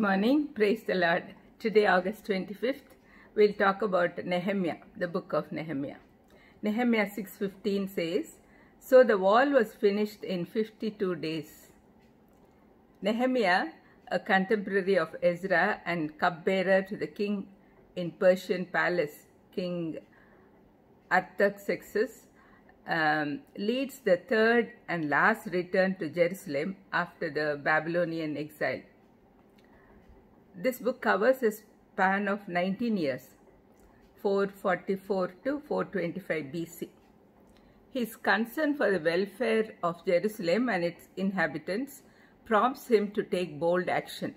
Morning, praise the Lord. Today, August 25th, we'll talk about Nehemiah, the book of Nehemiah. Nehemiah 6:15 says, "So the wall was finished in 52 days." Nehemiah, a contemporary of Ezra and cupbearer to the king in Persian palace, King Artaxerxes, leads the third and last return to Jerusalem after the Babylonian exile. This book covers a span of 19 years, 444 to 425 BC. His concern for the welfare of Jerusalem and its inhabitants prompts him to take bold action.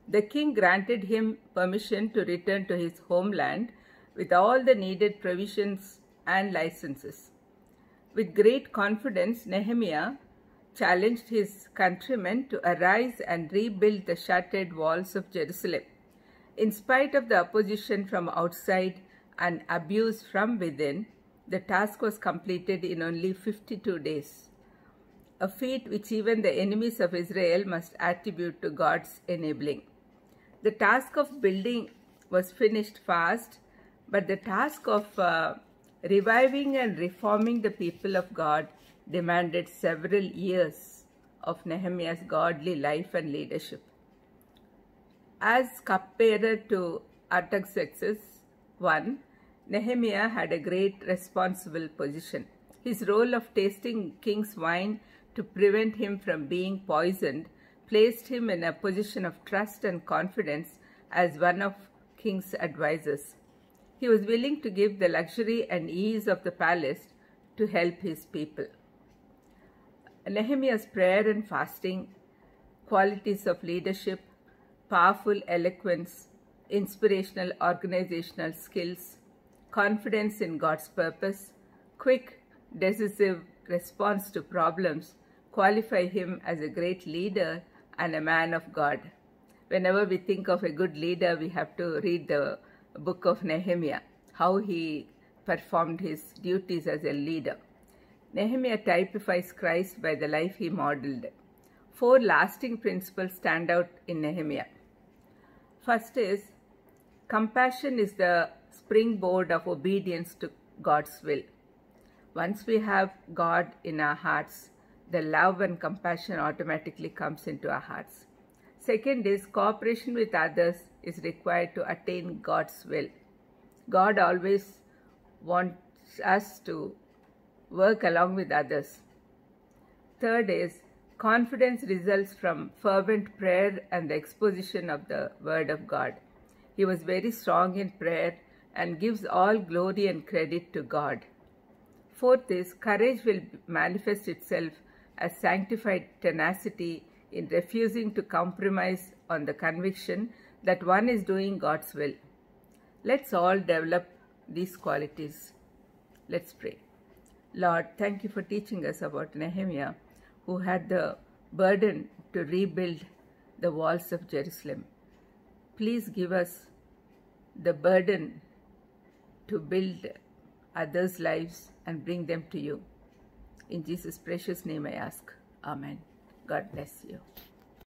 The king granted him permission to return to his homeland with all the needed provisions and licenses. With great confidence, Nehemiah challenged his countrymen to arise and rebuild the shattered walls of Jerusalem. In spite of the opposition from outside and abuse from within, the task was completed in only 52 days, a feat which even the enemies of Israel must attribute to God's enabling. The task of building was finished fast, but the task of reviving and reforming the people of God demanded several years of Nehemiah's godly life and leadership. As cupbearer to Artaxerxes I, Nehemiah had a great responsible position. His role of tasting king's wine to prevent him from being poisoned placed him in a position of trust and confidence as one of king's advisors. He was willing to give the luxury and ease of the palace to help his people. Nehemiah's prayer and fasting, qualities of leadership, powerful eloquence, inspirational organizational skills, confidence in God's purpose, quick, decisive response to problems qualify him as a great leader and a man of God. Whenever we think of a good leader, we have to read the book of Nehemiah, how he performed his duties as a leader. Nehemiah typifies Christ by the life he modeled. 4 lasting principles stand out in Nehemiah. First is, compassion is the springboard of obedience to God's will. Once we have God in our hearts, the love and compassion automatically comes into our hearts. Second is, cooperation with others is required to attain God's will. God always wants us to work along with others. Third is, confidence results from fervent prayer and the exposition of the Word of God. He was very strong in prayer and gives all glory and credit to God. Fourth is, courage will manifest itself as sanctified tenacity in refusing to compromise on the conviction that one is doing God's will. Let's all develop these qualities. Let's pray. Lord, thank you for teaching us about Nehemiah, who had the burden to rebuild the walls of Jerusalem. Please give us the burden to build others' lives and bring them to you. In Jesus' precious name I ask. Amen. God bless you.